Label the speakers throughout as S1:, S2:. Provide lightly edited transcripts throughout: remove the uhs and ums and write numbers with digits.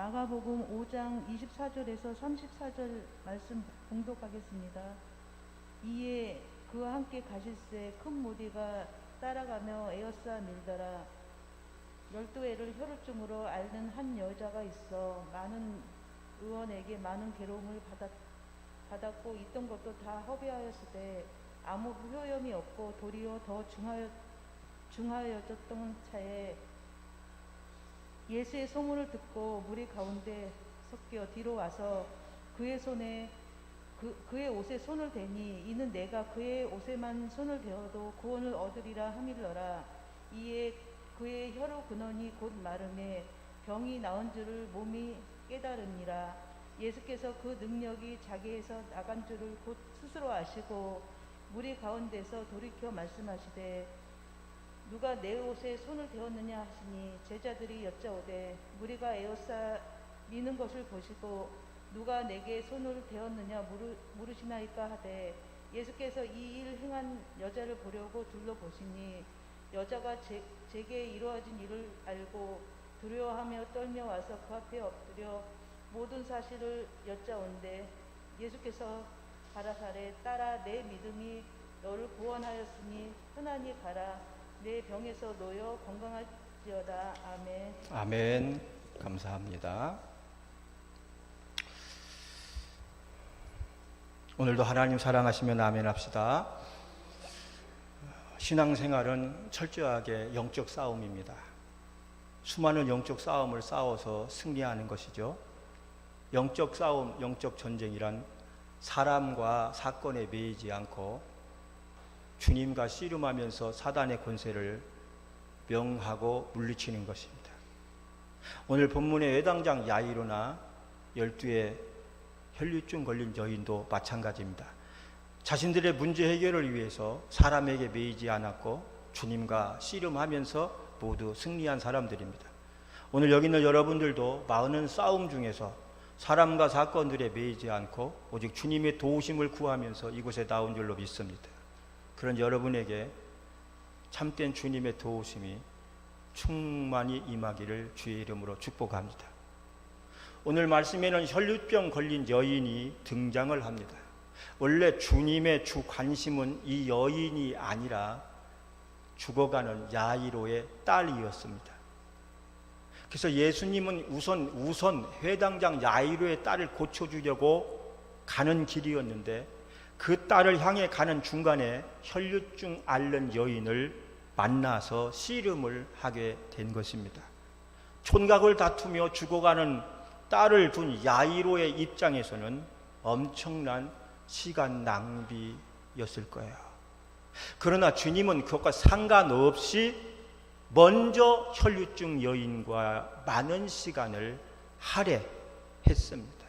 S1: 마가복음 5장 24절에서 34절 말씀 봉독하겠습니다. 이에 그와 함께 가실새 큰 무리가 따라가며 에워싸 밀더라. 12해를 혈루증으로 앓는 한 여자가 있어 많은 의원에게 많은 괴로움을 받았고 있던 것도 다 허비하였으되 아무 효염이 없고 도리어 더 중하여졌던 차에 예수의 소문을 듣고 무리 가운데 섞여 뒤로 와서 그의 옷에 손을 대니 이는 내가 그의 옷에만 손을 대어도 구원을 얻으리라 함일러라. 이에 그의 혈루 근원이 곧 마름에 병이 나은 줄을 몸이 깨달으니라. 예수께서 그 능력이 자기에서 나간 줄을 곧 스스로 아시고 무리 가운데서 돌이켜 말씀하시되 누가 내 옷에 손을 대었느냐 하시니 제자들이 여짜오되 무리가 에워싸 미는 것을 보시고 누가 내게 손을 대었느냐 물으시나이까 하되 예수께서 이 일 행한 여자를 보려고 둘러보시니 여자가 제게 이루어진 일을 알고 두려워하며 떨며 와서 그 앞에 엎드려 모든 사실을 여짜온데 예수께서 가라사대 딸아 내 믿음이 너를 구원하였으니 편안히 가라. 내 병에서 놓여 건강할지어다. 아멘.
S2: 아멘. 감사합니다. 오늘도 하나님 사랑하시면 아멘 합시다. 신앙생활은 철저하게 영적 싸움입니다. 수많은 영적 싸움을 싸워서 승리하는 것이죠. 영적 싸움, 영적 전쟁이란 사람과 사건에 매이지 않고 주님과 씨름하면서 사단의 권세를 명하고 물리치는 것입니다. 오늘 본문의 외당장 야이로나 12의 혈루증 걸린 여인도 마찬가지입니다. 자신들의 문제 해결을 위해서 사람에게 매이지 않았고 주님과 씨름하면서 모두 승리한 사람들입니다. 오늘 여기 있는 여러분들도 많은 싸움 중에서 사람과 사건들에 매이지 않고 오직 주님의 도우심을 구하면서 이곳에 나온 줄로 믿습니다. 그런 여러분에게 참된 주님의 도우심이 충만히 임하기를 주의 이름으로 축복합니다. 오늘 말씀에는 혈루병 걸린 여인이 등장을 합니다. 원래 주님의 주 관심은 이 여인이 아니라 죽어가는 야이로의 딸이었습니다. 그래서 예수님은 우선 회당장 야이로의 딸을 고쳐주려고 가는 길이었는데 그 딸을 향해 가는 중간에 혈루증 앓는 여인을 만나서 씨름을 하게 된 것입니다. 촌각을 다투며 죽어가는 딸을 둔 야이로의 입장에서는 엄청난 시간 낭비였을 거예요. 그러나 주님은 그것과 상관없이 먼저 혈루증 여인과 많은 시간을 할애했습니다.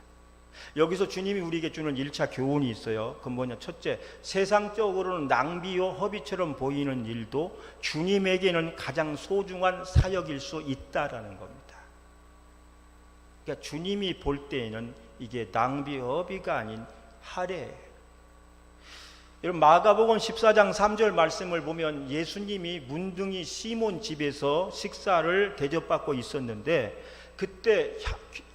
S2: 여기서 주님이 우리에게 주는 1차 교훈이 있어요. 그건 뭐냐? 첫째, 세상적으로는 낭비요 허비처럼 보이는 일도 주님에게는 가장 소중한 사역일 수 있다라는 겁니다. 그러니까 주님이 볼 때에는 이게 낭비 허비가 아닌 할애예요. 여러분, 마가복음 14장 3절 말씀을 보면 예수님이 문둥이 시몬 집에서 식사를 대접받고 있었는데 그때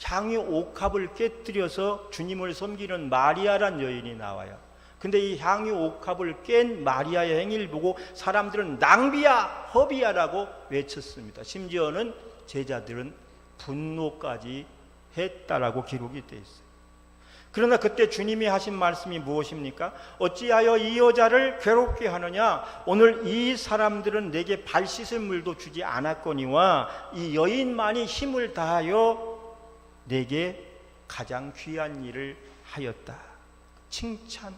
S2: 향유 옥합을 깨뜨려서 주님을 섬기는 마리아란 여인이 나와요. 근데 이 향유 옥합을 깬 마리아의 행위를 보고 사람들은 낭비야 허비야라고 외쳤습니다. 심지어는 제자들은 분노까지 했다라고 기록이 되어 있어요. 그러나 그때 주님이 하신 말씀이 무엇입니까? 어찌하여 이 여자를 괴롭게 하느냐? 오늘 이 사람들은 내게 발 씻을 물도 주지 않았거니와 이 여인만이 힘을 다하여 내게 가장 귀한 일을 하였다. 칭찬했어요.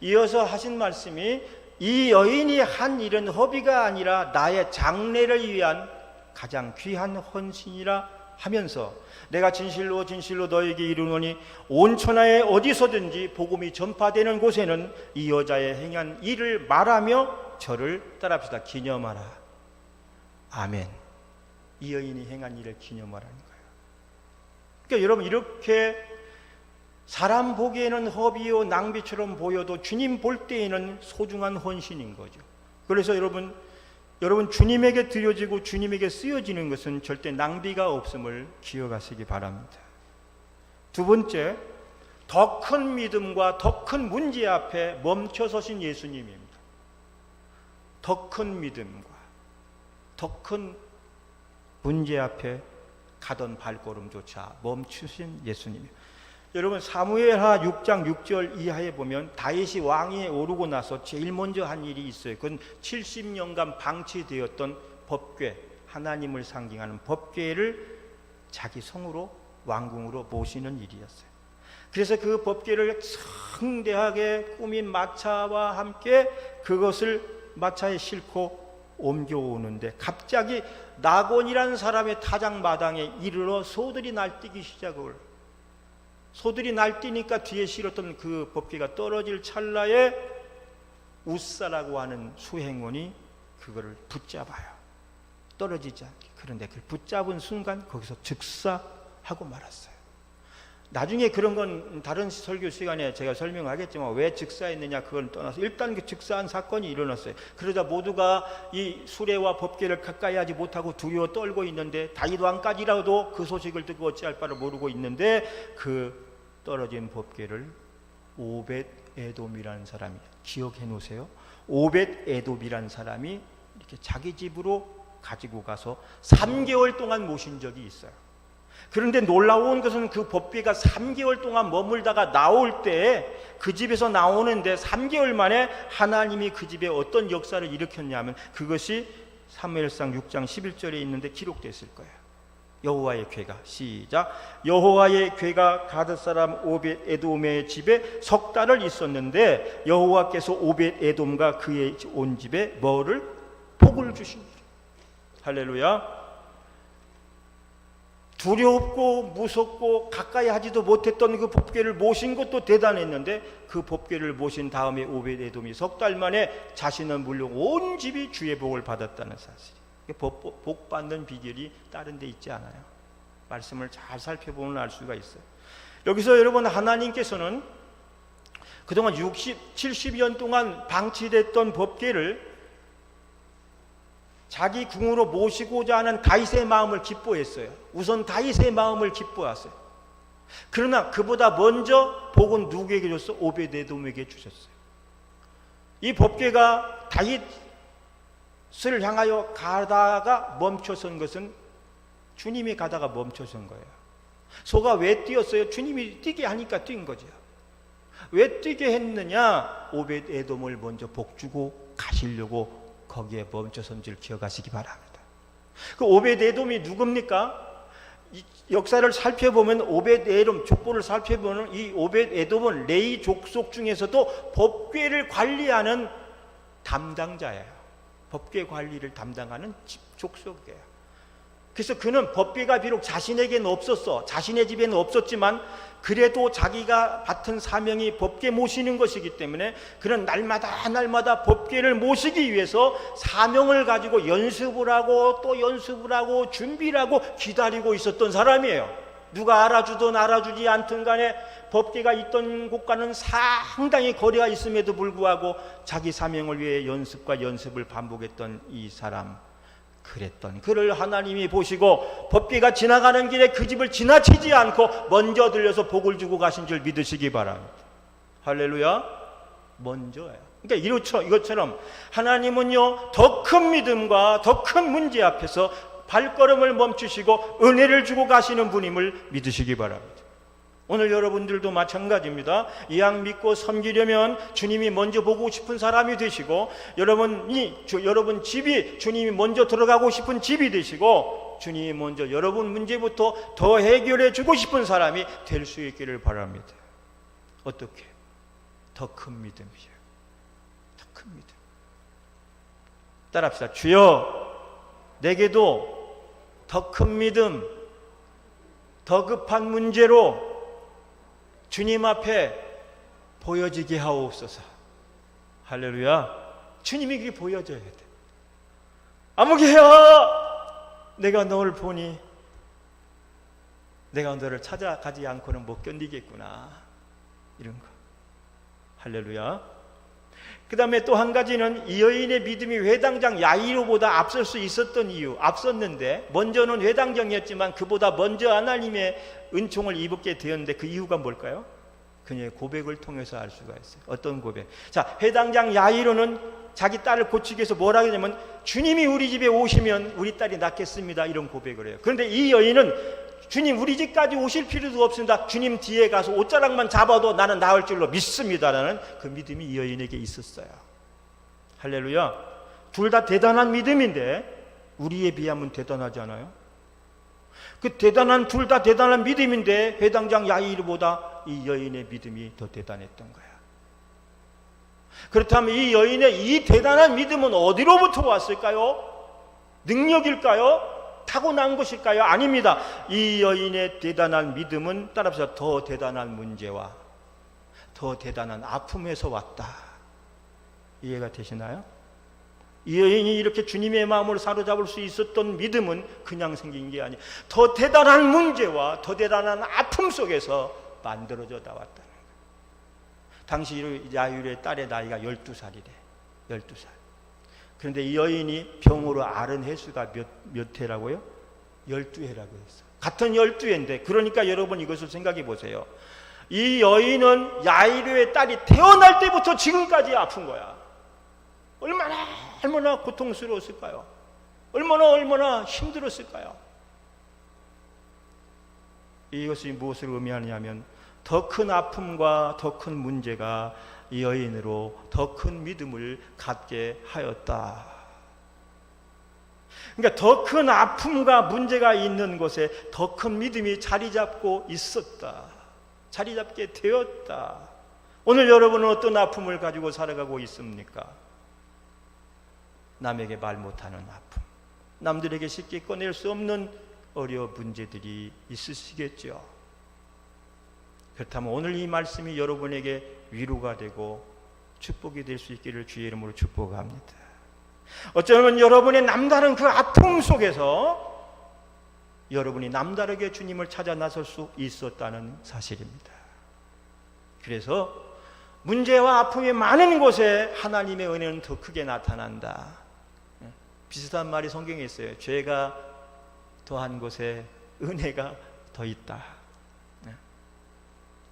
S2: 이어서 하신 말씀이 이 여인이 한 일은 허비가 아니라 나의 장래를 위한 가장 귀한 헌신이라 하면서 내가 진실로 진실로 너에게 이르노니 온 천하에 어디서든지 복음이 전파되는 곳에는 이 여자의 행한 일을 말하며 저를 따라합시다. 기념하라. 아멘. 이 여인이 행한 일을 기념하라는 거예요. 그러니까 여러분, 이렇게 사람 보기에는 허비요 낭비처럼 보여도 주님 볼 때에는 소중한 헌신인 거죠. 그래서 여러분, 여러분, 주님에게 드려지고 주님에게 쓰여지는 것은 절대 낭비가 없음을 기억하시기 바랍니다. 두 번째, 더 큰 믿음과 더 큰 문제 앞에 멈춰서신 예수님입니다. 더 큰 믿음과 더 큰 문제 앞에 가던 발걸음조차 멈추신 예수님. 여러분, 사무엘하 6장 6절 이하에 보면 다윗이 왕위에 오르고 나서 제일 먼저 한 일이 있어요. 그건 70년간 방치되었던 법궤, 하나님을 상징하는 법궤를 자기 성으로 왕궁으로 모시는 일이었어요. 그래서 그 법궤를 성대하게 꾸민 마차와 함께 그것을 마차에 싣고 옮겨오는데 갑자기 나곤이라는 사람의 타작마당에 이르러 소들이 날뛰기 시작을. 소들이 날뛰니까 뒤에 실었던 그 법궤가 떨어질 찰나에 우사라고 하는 수행원이 그거를 붙잡아요. 떨어지지 않게. 그런데 그걸 붙잡은 순간 거기서 즉사하고 말았어요. 나중에 그런 건 다른 설교 시간에 제가 설명하겠지만 왜 즉사했느냐 그걸 떠나서 일단 그 즉사한 사건이 일어났어요. 그러자 모두가 이 수레와 법궤를 가까이 하지 못하고 두려워 떨고 있는데 다윗 왕까지라도 그 소식을 듣고 어찌할 바를 모르고 있는데 그 떨어진 법궤를 오벳 에돔이라는 사람이, 기억해 놓으세요. 오벳 에돔이라는 사람이 이렇게 자기 집으로 가지고 가서 3개월 동안 모신 적이 있어요. 그런데 놀라운 것은 그 법궤가 3개월 동안 머물다가 나올 때 그 집에서 나오는데 3개월 만에 하나님이 그 집에 어떤 역사를 일으켰냐면 그것이 사무엘상 6장 11절에 있는데 기록됐을 거예요. 여호와의 궤가, 시작. 여호와의 궤가 가드 사람 오벳 에돔의 집에 석 달을 있었는데 여호와께서 오벳 에돔과 그의 온 집에 뭐를? 복을 주시니라. 할렐루야. 두렵고 무섭고 가까이 하지도 못했던 그 법궤를 모신 것도 대단했는데 그 법궤를 모신 다음에 오벳 에돔이 석 달 만에 자신은 물론 온 집이 주의 복을 받았다는 사실. 복 받는 비결이 다른 데 있지 않아요. 말씀을 잘 살펴보면 알 수가 있어요. 여기서 여러분, 하나님께서는 그동안 70년 동안 방치됐던 법궤를 자기 궁으로 모시고자 하는 다윗의 마음을 기뻐했어요. 우선 다윗의 마음을 기뻐하세요. 그러나 그보다 먼저 복은 누구에게 줬어? 오벳 에돔에게 주셨어요. 이 법궤가 다윗을 향하여 가다가 멈춰선 것은 주님이 가다가 멈춰선 거예요. 소가 왜 뛰었어요? 주님이 뛰게 하니까 뛴 거죠. 왜 뛰게 했느냐? 오벳 에돔을 먼저 복주고 가시려고 거기에 멈춰선 줄 기억하시기 바랍니다. 그 오벳 에돔이 누굽니까? 이 역사를 살펴보면 오벳 에돔 족보를 살펴보면 이 오벳 에돔은 레위 족속 중에서도 법궤를 관리하는 담당자예요. 법궤 관리를 담당하는 족속이에요. 그래서 그는 법궤가 비록 자신에게는 없었어, 자신의 집에는 없었지만 그래도 자기가 맡은 사명이 법궤 모시는 것이기 때문에 그는 날마다 법궤를 모시기 위해서 사명을 가지고 연습을 하고 또 연습을 하고 준비를 하고 기다리고 있었던 사람이에요. 누가 알아주든 알아주지 않든 간에 법궤가 있던 곳과는 상당히 거리가 있음에도 불구하고 자기 사명을 위해 연습과 연습을 반복했던 이 사람, 그랬던 그를 하나님이 보시고 법궤가 지나가는 길에 그 집을 지나치지 않고 먼저 들려서 복을 주고 가신 줄 믿으시기 바랍니다. 할렐루야. 먼저예요. 그러니까 이것처럼 하나님은요, 더 큰 믿음과 더 큰 문제 앞에서 발걸음을 멈추시고 은혜를 주고 가시는 분임을 믿으시기 바랍니다. 오늘 여러분들도 마찬가지입니다. 이 양 믿고 섬기려면 주님이 먼저 보고 싶은 사람이 되시고 여러분 집이 주님이 먼저 들어가고 싶은 집이 되시고 주님이 먼저 여러분 문제부터 더 해결해 주고 싶은 사람이 될 수 있기를 바랍니다. 어떻게? 더 큰 믿음이죠. 더 큰 믿음. 따라합시다. 주여, 내게도 더 큰 믿음, 더 급한 문제로 주님 앞에 보여지게 하옵소서. 할렐루야. 주님이 그게 보여져야 돼. 아무개야, 내가 너를 보니 내가 너를 찾아가지 않고는 못 견디겠구나. 이런 거. 할렐루야. 그 다음에 또 한 가지는 이 여인의 믿음이 회당장 야이로보다 앞설 수 있었던 이유, 앞섰는데 먼저는 회당장이었지만 그보다 먼저 하나님의 은총을 입게 되었는데 그 이유가 뭘까요? 그녀의 고백을 통해서 알 수가 있어요. 어떤 고백? 자, 회당장 야이로는 자기 딸을 고치기 위해서 뭐라 하냐면 주님이 우리 집에 오시면 우리 딸이 낫겠습니다, 이런 고백을 해요. 그런데 이 여인은 주님 우리 집까지 오실 필요도 없습니다, 주님 뒤에 가서 옷자락만 잡아도 나는 나을 줄로 믿습니다라는 그 믿음이 이 여인에게 있었어요. 할렐루야. 둘 다 대단한 믿음인데 우리에 비하면 대단하지 않아요? 그 대단한, 둘 다 대단한 믿음인데 회당장 야이로보다 이 여인의 믿음이 더 대단했던 거야. 그렇다면 이 여인의 이 대단한 믿음은 어디로부터 왔을까요? 능력일까요? 타고난 것일까요? 아닙니다. 이 여인의 대단한 믿음은 따라서 더 대단한 문제와 더 대단한 아픔에서 왔다. 이해가 되시나요? 이 여인이 이렇게 주님의 마음을 사로잡을 수 있었던 믿음은 그냥 생긴 게 아니에요. 더 대단한 문제와 더 대단한 아픔 속에서 만들어져 나왔다는 거예요. 당시 야이로의 딸의 나이가 12살이래. 12살. 그런데 이 여인이 병으로 앓은 횟수가 몇 회라고요? 12회라고 했어요. 같은 12회인데, 그러니까 여러분 이것을 생각해 보세요. 이 여인은 야이로의 딸이 태어날 때부터 지금까지 아픈 거야. 얼마나 고통스러웠을까요? 얼마나 힘들었을까요? 이것이 무엇을 의미하냐면 더 큰 아픔과 더 큰 문제가 이 여인으로 더 큰 믿음을 갖게 하였다. 그러니까 더 큰 아픔과 문제가 있는 곳에 더 큰 믿음이 자리 잡고 있었다. 자리 잡게 되었다. 오늘 여러분은 어떤 아픔을 가지고 살아가고 있습니까? 남에게 말 못하는 아픔, 남들에게 쉽게 꺼낼 수 없는 어려운 문제들이 있으시겠죠. 그렇다면 오늘 이 말씀이 여러분에게 위로가 되고 축복이 될 수 있기를 주의 이름으로 축복합니다. 어쩌면 여러분의 남다른 그 아픔 속에서 여러분이 남다르게 주님을 찾아 나설 수 있었다는 사실입니다. 그래서 문제와 아픔이 많은 곳에 하나님의 은혜는 더 크게 나타난다. 비슷한 말이 성경에 있어요. 죄가 더한 곳에 은혜가 더 있다.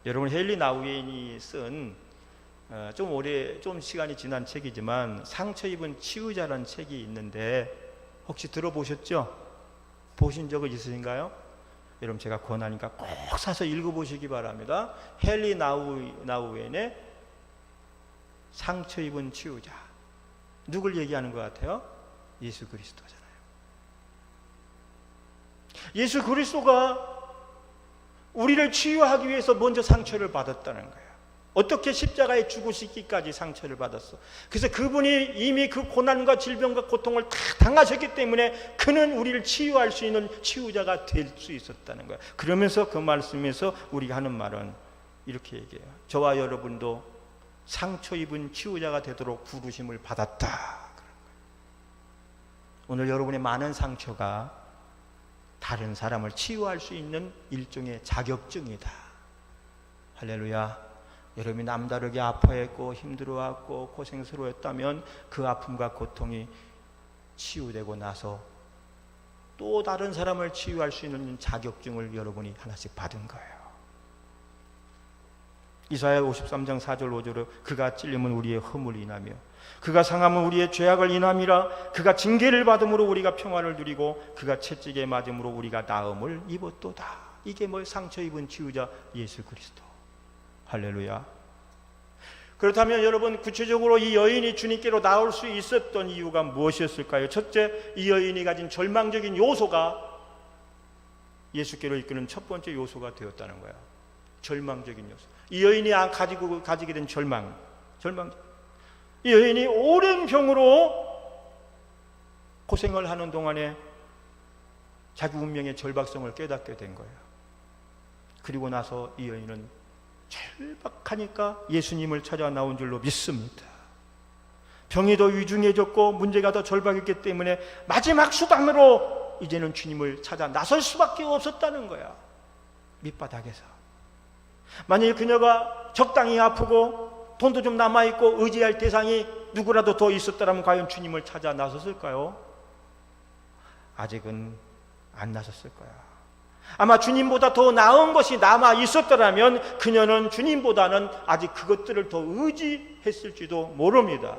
S2: 여러분 헨리 나우엔이 쓴 좀 시간이 지난 책이지만 상처 입은 치유자라는 책이 있는데 혹시 들어보셨죠? 보신 적은 있으신가요? 여러분 제가 권하니까 꼭 사서 읽어보시기 바랍니다. 헨리 나우엔의 상처 입은 치유자. 누굴 얘기하는 것 같아요? 예수 그리스도잖아요. 예수 그리스도가 우리를 치유하기 위해서 먼저 상처를 받았다는 거예요. 어떻게 십자가에 죽으시기까지 상처를 받았어. 그래서 그분이 이미 그 고난과 질병과 고통을 다 당하셨기 때문에 그는 우리를 치유할 수 있는 치유자가 될 수 있었다는 거예요. 그러면서 그 말씀에서 우리가 하는 말은 이렇게 얘기해요. 저와 여러분도 상처 입은 치유자가 되도록 부르심을 받았다. 오늘 여러분의 많은 상처가 다른 사람을 치유할 수 있는 일종의 자격증이다. 할렐루야. 여러분이 남다르게 아파했고 힘들어했고 고생스러웠다면 그 아픔과 고통이 치유되고 나서 또 다른 사람을 치유할 수 있는 자격증을 여러분이 하나씩 받은 거예요. 이사야 53장 4절 5절에 그가 찔림은 우리의 허물을 인하며 그가 상함은 우리의 죄악을 인함이라. 그가 징계를 받음으로 우리가 평화를 누리고 그가 채찍에 맞음으로 우리가 나음을 입었도다. 이게 상처 입은 치유자 예수 그리스도. 할렐루야. 그렇다면 여러분 구체적으로 이 여인이 주님께로 나올 수 있었던 이유가 무엇이었을까요? 첫째, 이 여인이 가진 절망적인 요소가 예수께로 이끄는 첫 번째 요소가 되었다는 거예요. 절망적인 요소. 이 여인이 가지게 된 절망. 이 여인이 오랜 병으로 고생을 하는 동안에 자기 운명의 절박성을 깨닫게 된 거예요. 그리고 나서 이 여인은 절박하니까 예수님을 찾아 나온 줄로 믿습니다. 병이 더 위중해졌고 문제가 더 절박했기 때문에 마지막 수단으로 이제는 주님을 찾아 나설 수밖에 없었다는 거야. 밑바닥에서. 만일 그녀가 적당히 아프고 돈도 좀 남아있고 의지할 대상이 누구라도 더 있었더라면 과연 주님을 찾아 나섰을까요? 아직은 안 나섰을 거야. 아마 주님보다 더 나은 것이 남아 있었더라면 그녀는 주님보다는 아직 그것들을 더 의지했을지도 모릅니다.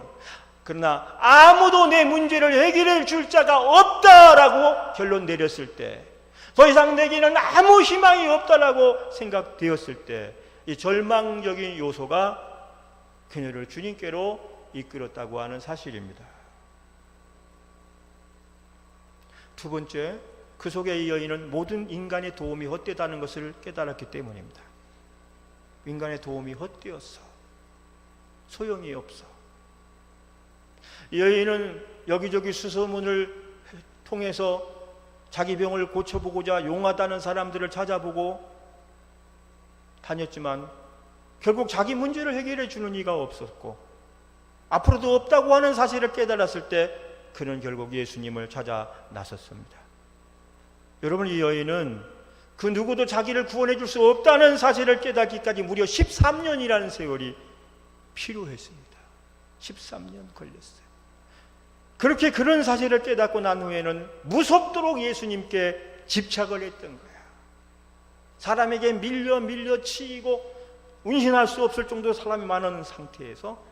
S2: 그러나 아무도 내 문제를 해결해 줄 자가 없다라고 결론 내렸을 때, 더 이상 내게는 아무 희망이 없다라고 생각되었을 때, 이 절망적인 요소가 그녀를 주님께로 이끌었다고 하는 사실입니다. 두 번째, 그 속에 이 여인은 모든 인간의 도움이 헛되다는 것을 깨달았기 때문입니다. 인간의 도움이 헛되었어. 소용이 없어. 이 여인은 여기저기 수소문을 통해서 자기 병을 고쳐보고자 용하다는 사람들을 찾아보고 다녔지만 결국 자기 문제를 해결해 주는 이가 없었고 앞으로도 없다고 하는 사실을 깨달았을 때 그는 결국 예수님을 찾아 나섰습니다. 여러분, 이 여인은 그 누구도 자기를 구원해 줄 수 없다는 사실을 깨닫기까지 무려 13년이라는 세월이 필요했습니다. 13년 걸렸어요. 그렇게 그런 사실을 깨닫고 난 후에는 무섭도록 예수님께 집착을 했던 거야. 사람에게 밀려 치이고 운신할 수 없을 정도로 사람이 많은 상태에서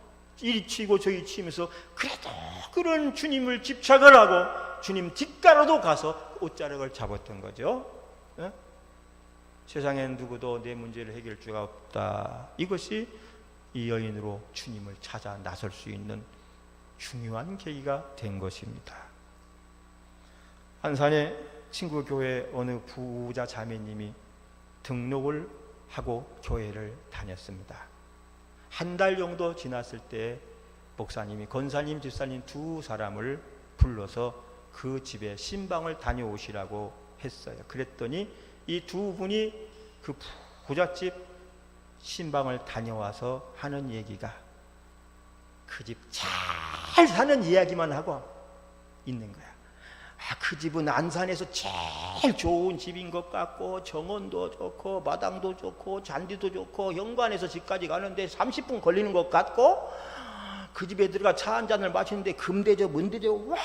S2: 이리 치고 저리 치면서 그래도 그런 주님을 집착을 하고 주님 뒷가로도 가서 옷자락을 잡았던 거죠. 예? 세상엔 누구도 내 문제를 해결할 수가 없다. 이것이 이 여인으로 주님을 찾아 나설 수 있는 중요한 계기가 된 것입니다. 안산의 친구 교회 어느 부자 자매님이 등록을 하고 교회를 다녔습니다. 한 달 정도 지났을 때 목사님이 권사님, 집사님 두 사람을 불러서 그 집에 신방을 다녀오시라고 했어요. 그랬더니 이 두 분이 그 부잣집 신방을 다녀와서 하는 얘기가 그 집 잘 사는 이야기만 하고 있는 거야. 그 집은 안산에서 제일 좋은 집인 것 같고 정원도 좋고 마당도 좋고 잔디도 좋고 현관에서 집까지 가는데 30분 걸리는 것 같고 그 집에 들어가 차 한 잔을 마시는데 금대접 문대접 와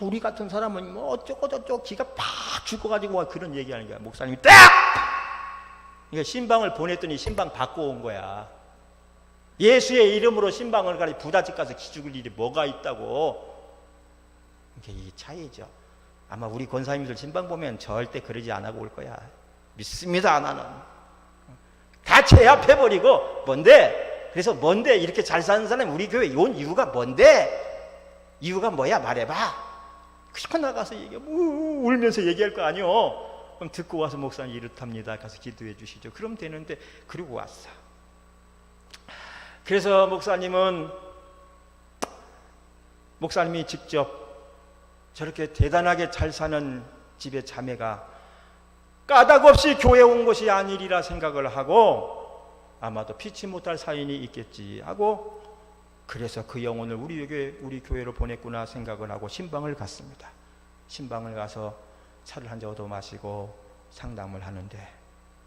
S2: 우리 같은 사람은 뭐 어쩌고 저쩌고 기가 팍 죽어가지고 그런 얘기하는 거야. 목사님이 딱! 그러니까 신방을 보냈더니 신방 바꿔 온 거야. 예수의 이름으로 신방을 가리 부잣집 가서 기죽을 일이 뭐가 있다고. 이게 이 차이죠. 아마 우리 권사님들 신방 보면 절대 그러지 안 하고 올 거야. 믿습니다. 나는 다 제압해버리고 뭔데? 그래서 뭔데 이렇게 잘 사는 사람이 우리 교회에 온 이유가 뭔데? 이유가 뭐야? 말해봐. 그렇게 나가서 울면서 얘기할 거 아니요. 그럼 듣고 와서 목사님 이렇답니다. 가서 기도해 주시죠. 그럼 되는데 그러고 왔어. 그래서 목사님이 직접 저렇게 대단하게 잘 사는 집의 자매가 까닭 없이 교회에 온 것이 아니리라 생각을 하고 아마도 피치 못할 사인이 있겠지 하고 그래서 그 영혼을 우리 교회로 보냈구나 생각을 하고 신방을 갔습니다. 신방을 가서 차를 한 잔 얻어 마시고 상담을 하는데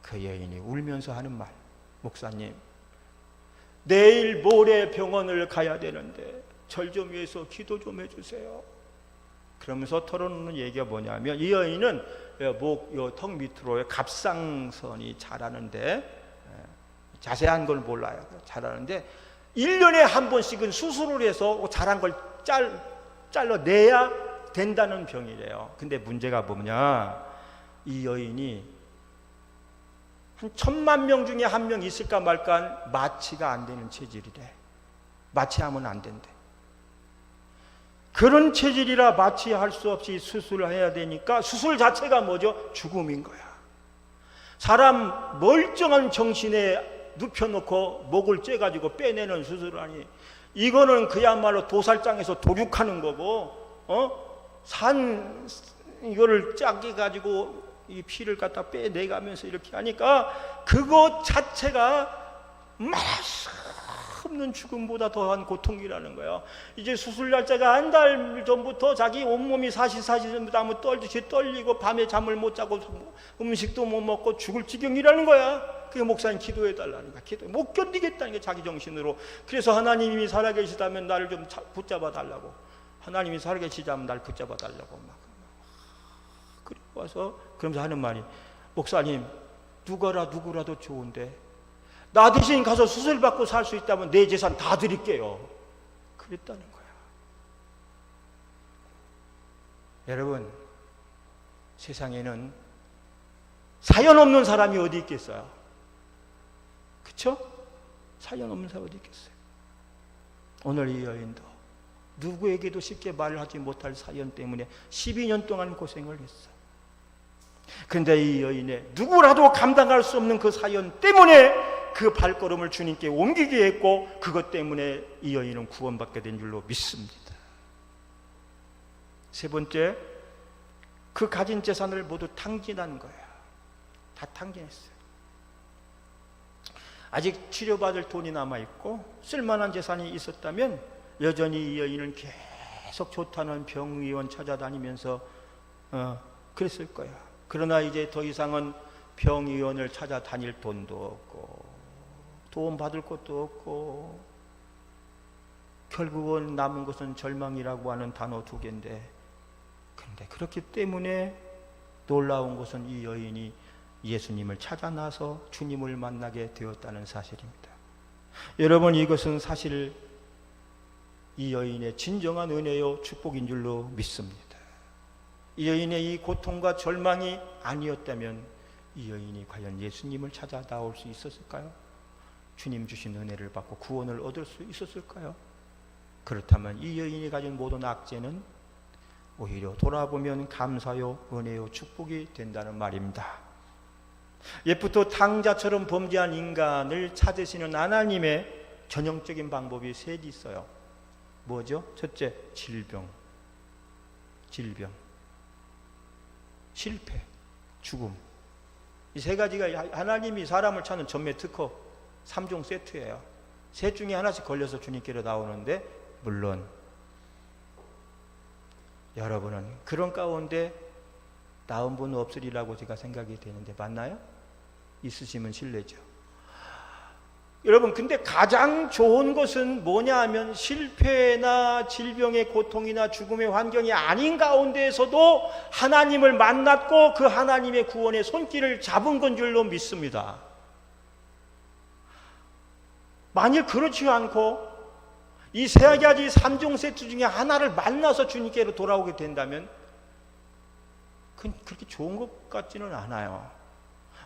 S2: 그 여인이 울면서 하는 말, 목사님 내일 모레 병원을 가야 되는데 절 좀 위해서 기도 좀 해주세요. 그러면서 털어놓는 얘기가 뭐냐면 이 여인은 턱 밑으로 갑상선이 자라는데 자세한 걸 몰라요. 자라는데 1년에 한 번씩은 수술을 해서 자란 걸 잘라내야 된다는 병이래요. 근데 문제가 뭐냐, 이 여인이 한 1000만 명 중에 한 명 있을까 말까 마취가 안 되는 체질이래. 마취하면 안 된대. 그런 체질이라 마취할 수 없이 수술을 해야 되니까 수술 자체가 뭐죠? 죽음인 거야. 사람 멀쩡한 정신에 눕혀놓고 목을 쬐가지고 빼내는 수술을 하니 이거는 그야말로 도살장에서 도륙하는 거고 이거를 짜게 가지고 이 피를 갖다 빼내가면서 이렇게 하니까 그것 자체가 말할 수 없는 죽음보다 더한 고통이라는 거예요. 이제 수술 날짜가 한 달 전부터 자기 온몸이 사시사시하면 떨듯이 떨리고 밤에 잠을 못 자고 음식도 못 먹고 죽을 지경이라는 거야. 그 목사님 기도해 달라니까 못 견디겠다니까 자기 정신으로. 그래서 하나님이 살아계시다면 나를 좀 붙잡아 달라고. 하나님이 살아계시다면 날 붙잡아 달라고 막. 그리고 와서 그러면서 하는 말이, 목사님 누구라도 좋은데 나 대신 가서 수술 받고 살 수 있다면 내 재산 다 드릴게요. 그랬다는 거야. 여러분, 세상에는 사연 없는 사람이 어디 있겠어요? 그쵸? 사연 없는 사람이 어디 있겠어요? 오늘 이 여인도 누구에게도 쉽게 말하지 못할 사연 때문에 12년 동안 고생을 했어. 그런데 이 여인의 누구라도 감당할 수 없는 그 사연 때문에 그 발걸음을 주님께 옮기게 했고, 그것 때문에 이 여인은 구원받게 된 줄로 믿습니다. 세 번째, 그 가진 재산을 모두 탕진한 거예요. 다 탕진했어요. 아직 치료받을 돈이 남아있고 쓸만한 재산이 있었다면 여전히 이 여인은 계속 좋다는 병의원 찾아다니면서 그랬을 거야. 그러나 이제 더 이상은 병의원을 찾아다닐 돈도 없고 도움 받을 것도 없고, 결국은 남은 것은 절망이라고 하는 단어 2개인데, 그런데 그렇기 때문에 놀라운 것은 이 여인이 예수님을 찾아 나서 주님을 만나게 되었다는 사실입니다. 여러분, 이것은 사실 이 여인의 진정한 은혜요 축복인 줄로 믿습니다. 이 여인의 이 고통과 절망이 아니었다면 이 여인이 과연 예수님을 찾아 나올 수 있었을까요? 주님 주신 은혜를 받고 구원을 얻을 수 있었을까요? 그렇다면 이 여인이 가진 모든 악재는 오히려 돌아보면 감사요, 은혜요, 축복이 된다는 말입니다. 옛부터 탕자처럼 범죄한 인간을 찾으시는 하나님의 전형적인 방법이 3개 있어요. 뭐죠? 첫째, 질병, 실패, 죽음. 이 3가지가 하나님이 사람을 찾는 전매 특허 3종 세트예요. 셋 중에 하나씩 걸려서 주님께로 나오는데, 물론 여러분은 그런 가운데 나은 분은 없으리라고 제가 생각이 되는데, 맞나요? 있으시면 실례죠. 여러분, 근데 가장 좋은 것은 뭐냐 하면 실패나 질병의 고통이나 죽음의 환경이 아닌 가운데에서도 하나님을 만났고 그 하나님의 구원의 손길을 잡은 건 줄로 믿습니다. 만일 그렇지 않고 이 3가지 3종 세트 중에 하나를 만나서 주님께로 돌아오게 된다면 그건 그렇게 좋은 것 같지는 않아요.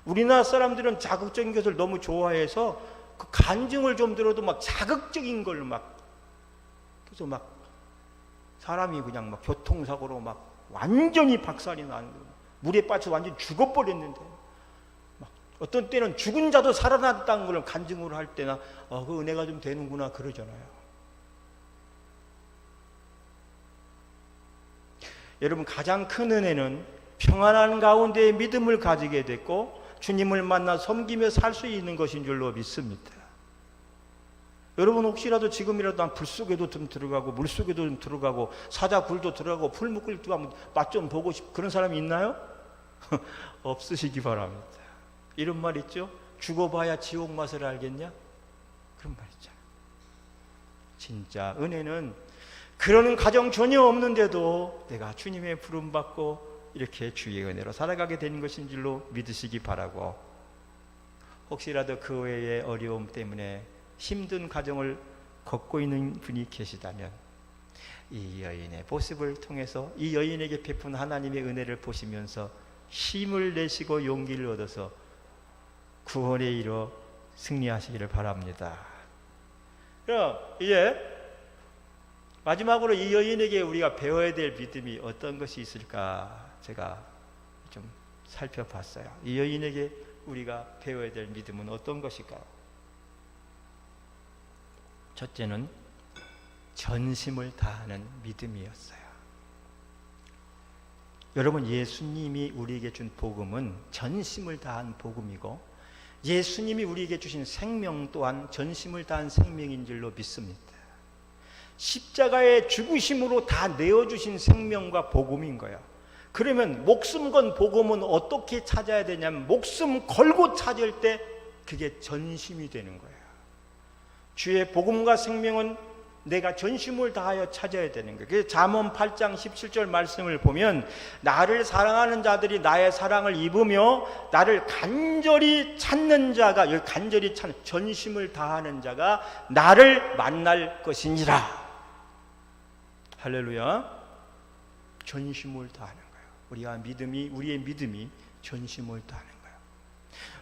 S2: 우리나라 사람들은 자극적인 것을 너무 좋아해서 그 간증을 좀 들어도 막 자극적인 걸 막, 그래서 막 사람이 그냥 막 교통사고로 막 완전히 박살이 나는, 물에 빠져 완전히 죽어버렸는데, 막 어떤 때는 죽은 자도 살아났다는 걸 간증으로 할 때나 그 은혜가 좀 되는구나 그러잖아요. 여러분, 가장 큰 은혜는 평안한 가운데 믿음을 가지게 됐고 주님을 만나 섬기며 살 수 있는 것인 줄로 믿습니다. 여러분, 혹시라도 지금이라도 난 불 속에도 좀 들어가고 물 속에도 좀 들어가고 사자굴도 들어가고 풀 묶을 때 한번 맛 좀 보고 싶, 그런 사람이 있나요? 없으시기 바랍니다. 이런 말 있죠? 죽어봐야 지옥 맛을 알겠냐? 그런 말 있잖아요. 진짜 은혜는 그러는 가정 전혀 없는데도 내가 주님의 부름받고 이렇게 주의 은혜로 살아가게 되는 것인 줄로 믿으시기 바라고, 혹시라도 그 외의 어려움 때문에 힘든 가정을 걷고 있는 분이 계시다면 이 여인의 모습을 통해서 이 여인에게 베푼 하나님의 은혜를 보시면서 힘을 내시고 용기를 얻어서 구원에 이르러 승리하시기를 바랍니다. 그럼 이제 마지막으로 이 여인에게 우리가 배워야 될 믿음이 어떤 것이 있을까 제가 좀 살펴봤어요. 이 여인에게 우리가 배워야 될 믿음은 어떤 것일까요? 첫째는 전심을 다하는 믿음이었어요. 여러분, 예수님이 우리에게 준 복음은 전심을 다한 복음이고 예수님이 우리에게 주신 생명 또한 전심을 다한 생명인 줄로 믿습니다. 십자가의 죽으심으로 다 내어주신 생명과 복음인 거예요. 그러면 목숨 건 복음은 어떻게 찾아야 되냐면 목숨 걸고 찾을 때 그게 전심이 되는 거예요. 주의 복음과 생명은 내가 전심을 다하여 찾아야 되는 거예요. 그래서 잠언 8장 17절 말씀을 보면 나를 사랑하는 자들이 나의 사랑을 입으며 나를 간절히 찾는 자가, 여기 간절히 찾는, 전심을 다하는 자가 나를 만날 것이니라. 할렐루야. 전심을 다하는 거예요. 우리의 믿음이 전심을 다하는 거예요.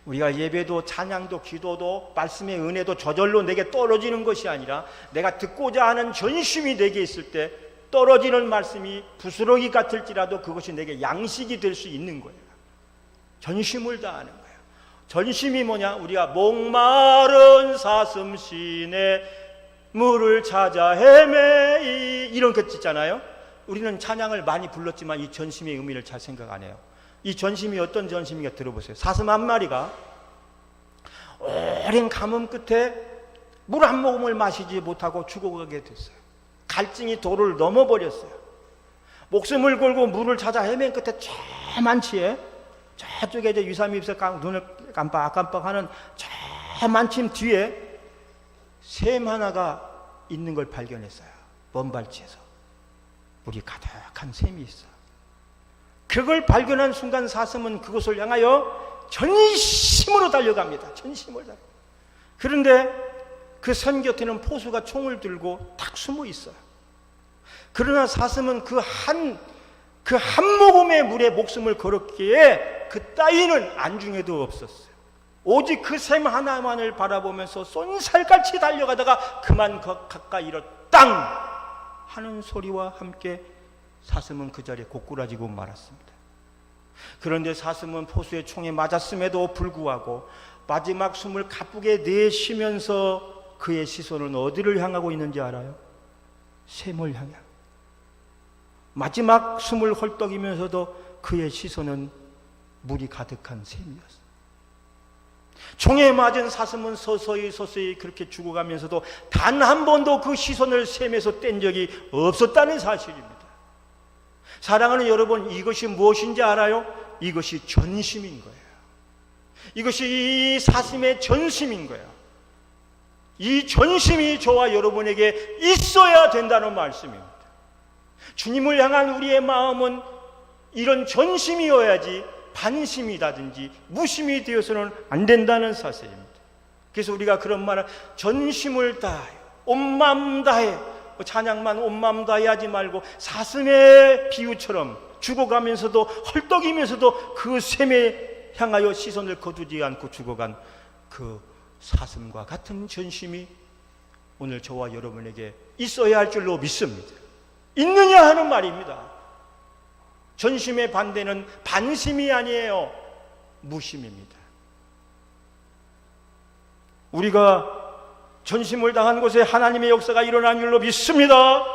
S2: 우리가 예배도 찬양도 기도도 말씀의 은혜도 저절로 내게 떨어지는 것이 아니라 내가 듣고자 하는 전심이 내게 있을 때 떨어지는 말씀이 부스러기 같을지라도 그것이 내게 양식이 될 수 있는 거예요. 전심을 다하는 거예요. 전심이 뭐냐? 우리가 목마른 사슴 시내 물을 찾아 헤매이, 이런 것 있잖아요. 우리는 찬양을 많이 불렀지만 이 전심의 의미를 잘 생각 안 해요. 이 전심이 어떤 전심인가 들어보세요. 사슴 한 마리가 오랜 가뭄 끝에 물 한 모금을 마시지 못하고 죽어가게 됐어요. 갈증이 도를 넘어버렸어요. 목숨을 걸고 물을 찾아 헤맨 끝에 저 만치에, 저쪽에 이제 유삼입에서 눈을 깜빡깜빡하는 저 만침 뒤에 샘 하나가 있는 걸 발견했어요. 먼 발치에서 물이 가득한 샘이 있어요. 그걸 발견한 순간 사슴은 그곳을 향하여 전심으로 달려갑니다. 전심으로 달려. 그런데 그 선 곁에는 포수가 총을 들고 탁 숨어 있어요. 그러나 사슴은 그 한 모금의 물에 목숨을 걸었기에 그 따위는 안중에도 없었어요. 오직 그 샘 하나만을 바라보면서 쏜살같이 달려가다가 그만 가까이로 땅 하는 소리와 함께 사슴은 그 자리에 고꾸라지고 말았습니다. 그런데 사슴은 포수의 총에 맞았음에도 불구하고 마지막 숨을 가쁘게 내쉬면서 그의 시선은 어디를 향하고 있는지 알아요? 샘을 향해. 마지막 숨을 헐떡이면서도 그의 시선은 물이 가득한 샘이었어요. 총에 맞은 사슴은 서서히 그렇게 죽어가면서도 단 한 번도 그 시선을 샘에서 뗀 적이 없었다는 사실입니다. 사랑하는 여러분, 이것이 무엇인지 알아요? 이것이 전심인 거예요. 이것이 이 사슴의 전심인 거예요. 이 전심이 저와 여러분에게 있어야 된다는 말씀입니다. 주님을 향한 우리의 마음은 이런 전심이어야지 반심이라든지 무심이 되어서는 안 된다는 사실입니다. 그래서 우리가 그런 말을 전심을 다하여 온 마음 다해, 찬양만 온 마음 다해 하지 말고 사슴의 비유처럼 죽어가면서도 헐떡이면서도 그 샘에 향하여 시선을 거두지 않고 죽어간 그 사슴과 같은 전심이 오늘 저와 여러분에게 있어야 할 줄로 믿습니다. 있느냐 하는 말입니다. 전심의 반대는 반심이 아니에요. 무심입니다. 우리가 전심을 당한 곳에 하나님의 역사가 일어난 줄로 믿습니다.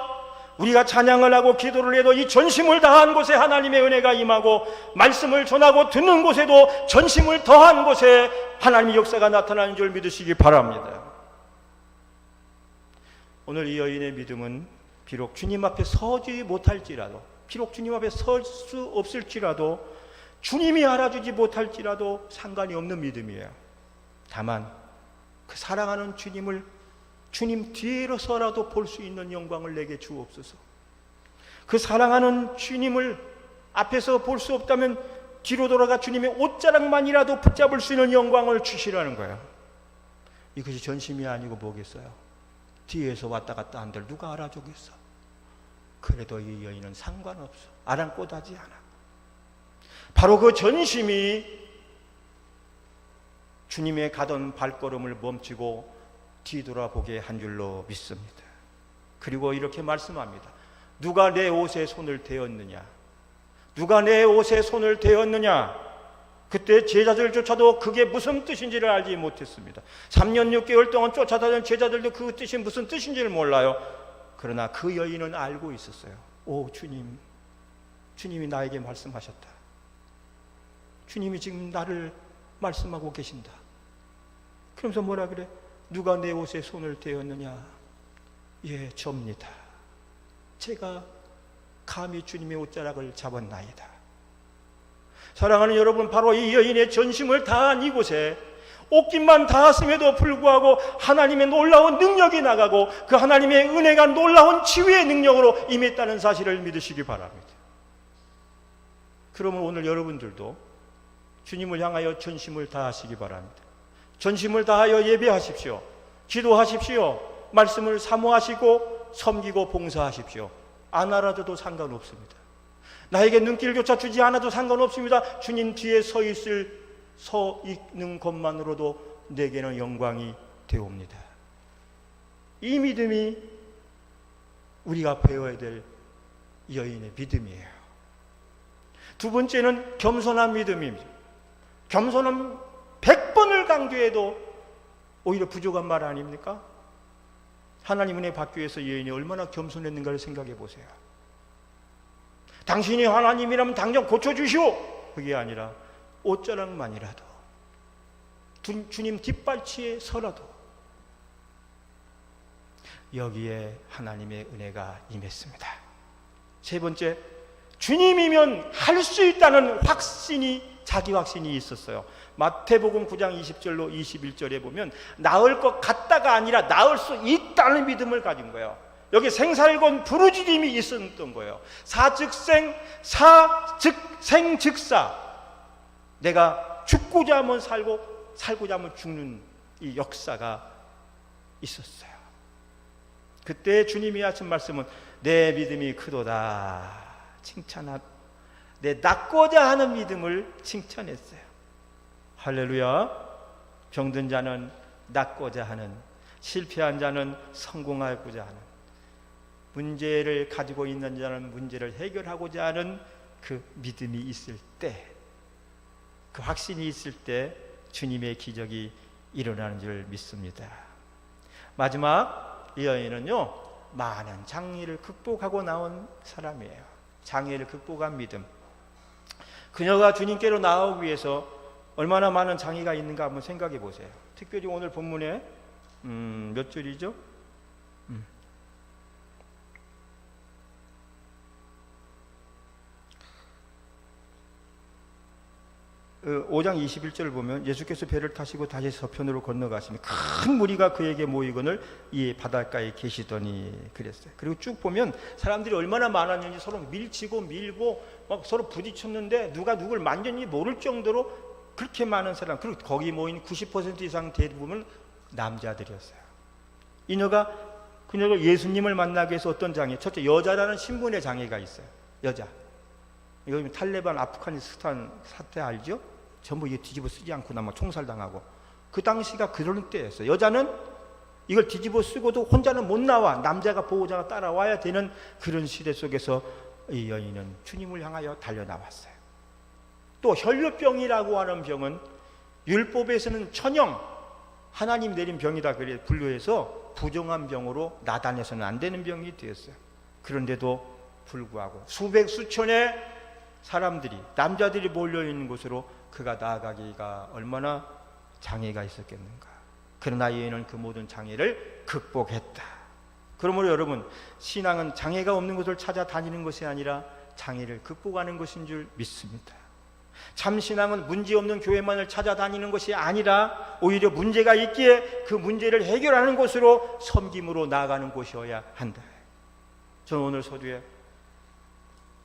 S2: 우리가 찬양을 하고 기도를 해도 이 전심을 다한 곳에 하나님의 은혜가 임하고 말씀을 전하고 듣는 곳에도 전심을 더한 곳에 하나님의 역사가 나타나는 줄 믿으시기 바랍니다. 오늘 이 여인의 믿음은 비록 주님 앞에 서지 못할지라도, 비록 주님 앞에 설 수 없을지라도, 주님이 알아주지 못할지라도 상관이 없는 믿음이에요. 다만 그 사랑하는 주님을 주님 뒤에서라도 볼 수 있는 영광을 내게 주옵소서. 그 사랑하는 주님을 앞에서 볼 수 없다면 뒤로 돌아가 주님의 옷자락만이라도 붙잡을 수 있는 영광을 주시라는 거예요. 이것이 전심이 아니고 뭐겠어요? 뒤에서 왔다 갔다 한들 누가 알아주겠어? 그래도 이 여인은 상관없어. 아랑곳하지 않아. 바로 그 전심이 주님의 가던 발걸음을 멈추고 뒤돌아보게 한 줄로 믿습니다. 그리고 이렇게 말씀합니다. 누가 내 옷에 손을 대었느냐? 누가 내 옷에 손을 대었느냐? 그때 제자들조차도 그게 무슨 뜻인지를 알지 못했습니다. 3년 6개월 동안 쫓아다니는 제자들도 그 뜻이 무슨 뜻인지를 몰라요. 그러나 그 여인은 알고 있었어요. 오 주님, 주님이 나에게 말씀하셨다. 주님이 지금 나를 말씀하고 계신다. 그러면서 뭐라 그래? 누가 내 옷에 손을 대었느냐? 예, 접니다. 제가 감히 주님의 옷자락을 잡았나이다. 사랑하는 여러분, 바로 이 여인의 전심을 다한 이곳에 옷깃만 닿았음에도 불구하고 하나님의 놀라운 능력이 나가고 그 하나님의 은혜가 놀라운 치유의 능력으로 임했다는 사실을 믿으시기 바랍니다. 그러면 오늘 여러분들도 주님을 향하여 전심을 다하시기 바랍니다. 전심을 다하여 예배하십시오. 기도하십시오. 말씀을 사모하시고 섬기고 봉사하십시오. 안 알아도 상관없습니다. 나에게 눈길조차 주지 않아도 상관없습니다. 주님 뒤에 서 있는 것만으로도 내게는 영광이 되옵니다. 이 믿음이 우리가 배워야 될 여인의 믿음이에요. 두 번째는 겸손한 믿음입니다. 겸손은 100번을 강조해도 오히려 부족한 말 아닙니까? 하나님 은혜 받기 위해서 여인이 얼마나 겸손했는가를 생각해 보세요. 당신이 하나님이라면 당장 고쳐주시오! 그게 아니라 옷자락만이라도 주님 뒷발치에 서라도 여기에 하나님의 은혜가 임했습니다. 세 번째, 주님이면 할 수 있다는 확신이, 자기 확신이 있었어요. 마태복음 9장 20절로 21절에 보면 나을 것 같다가 아니라 나을 수 있다는 믿음을 가진 거예요. 여기 생살건 부르짖음이 있었던 거예요. 사즉생, 생즉사. 내가 죽고자 하면 살고 살고자 하면 죽는 이 역사가 있었어요. 그때 주님이 하신 말씀은 내 믿음이 크도다. 내 낫고자 하는 믿음을 칭찬했어요. 할렐루야. 병든 자는 낫고자 하는, 실패한 자는 성공하고자 하는, 문제를 가지고 있는 자는 문제를 해결하고자 하는 그 믿음이 있을 때, 그 확신이 있을 때 주님의 기적이 일어나는 줄 믿습니다. 마지막 이 여인은요, 많은 장애를 극복하고 나온 사람이에요. 장애를 극복한 믿음. 그녀가 주님께로 나아오기 위해서 얼마나 많은 장애가 있는가 한번 생각해 보세요. 특별히 오늘 본문에 몇 줄이죠? 5장 21절을 보면 예수께서 배를 타시고 다시 서편으로 건너가시니 큰 무리가 그에게 모이거늘 이 바닷가에 계시더니 그랬어요. 그리고 쭉 보면 사람들이 얼마나 많았는지 서로 밀치고 밀고 막 서로 부딪혔는데 누가 누굴 만졌는지 모를 정도로 그렇게 많은 사람, 그리고 거기 모인 90% 이상 대부분은 남자들이었어요. 그녀가 예수님을 만나기 위해서 어떤 장애? 첫째, 여자라는 신분의 장애가 있어요. 여자. 이거 탈레반 아프가니스탄 사태 알죠? 전부 이게 뒤집어 쓰지 않고 막 총살당하고, 그 당시가 그런 때였어요. 여자는 이걸 뒤집어 쓰고도 혼자는 못 나와. 남자가 보호자가 따라와야 되는 그런 시대 속에서 이 여인은 주님을 향하여 달려나왔어요. 또 혈류병이라고 하는 병은 율법에서는 천형, 하나님 내린 병이다 그래 분류해서 부정한 병으로 나단해서는 안 되는 병이 되었어요. 그런데도 불구하고 수백 수천의 사람들이, 남자들이 몰려있는 곳으로 그가 나아가기가 얼마나 장애가 있었겠는가. 그러나 얘는 그 모든 장애를 극복했다. 그러므로 여러분, 신앙은 장애가 없는 것을 찾아다니는 것이 아니라 장애를 극복하는 것인 줄 믿습니다. 참 신앙은 문제없는 교회만을 찾아다니는 것이 아니라 오히려 문제가 있기에 그 문제를 해결하는 곳으로 섬김으로 나아가는 곳이어야 한다. 저는 오늘 서두에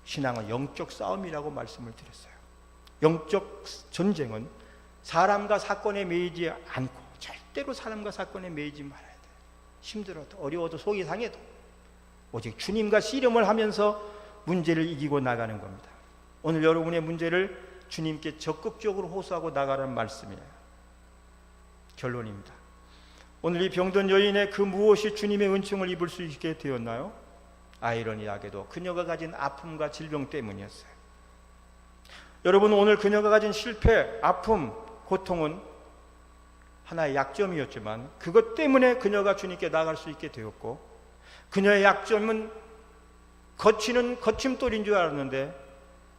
S2: 신앙은 영적 싸움이라고 말씀을 드렸어요. 영적 전쟁은 사람과 사건에 매이지 않고, 절대로 사람과 사건에 매이지 말아야 돼요. 힘들어도 어려워도 속이 상해도 오직 주님과 씨름을 하면서 문제를 이기고 나가는 겁니다. 오늘 여러분의 문제를 주님께 적극적으로 호소하고 나가라는 말씀이에요. 결론입니다. 오늘 이 병든 여인의 그 무엇이 주님의 은총을 입을 수 있게 되었나요? 아이러니하게도 그녀가 가진 아픔과 질병 때문이었어요. 여러분, 오늘 그녀가 가진 실패, 아픔, 고통은 하나의 약점이었지만 그것 때문에 그녀가 주님께 나아갈 수 있게 되었고, 그녀의 약점은 거치는 거침돌인 줄 알았는데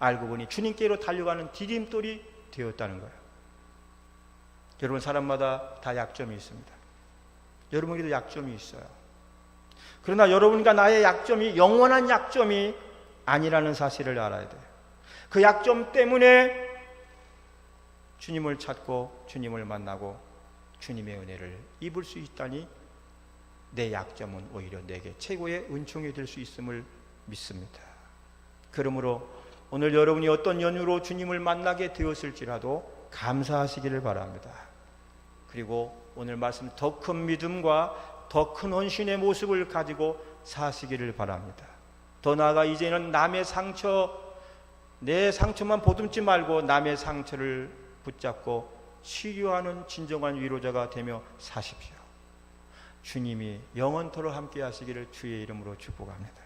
S2: 알고 보니 주님께로 달려가는 디딤돌이 되었다는 거예요. 여러분, 사람마다 다 약점이 있습니다. 여러분에게도 약점이 있어요. 그러나 여러분과 나의 약점이 영원한 약점이 아니라는 사실을 알아야 돼요. 그 약점 때문에 주님을 찾고 주님을 만나고 주님의 은혜를 입을 수 있다니 내 약점은 오히려 내게 최고의 은총이 될 수 있음을 믿습니다. 그러므로 오늘 여러분이 어떤 연유로 주님을 만나게 되었을지라도 감사하시기를 바랍니다. 그리고 오늘 말씀 더 큰 믿음과 더 큰 헌신의 모습을 가지고 사시기를 바랍니다. 더 나아가 이제는 남의 상처, 내 상처만 보듬지 말고 남의 상처를 붙잡고 치료하는 진정한 위로자가 되며 사십시오. 주님이 영원토록 함께 하시기를 주의 이름으로 축복합니다.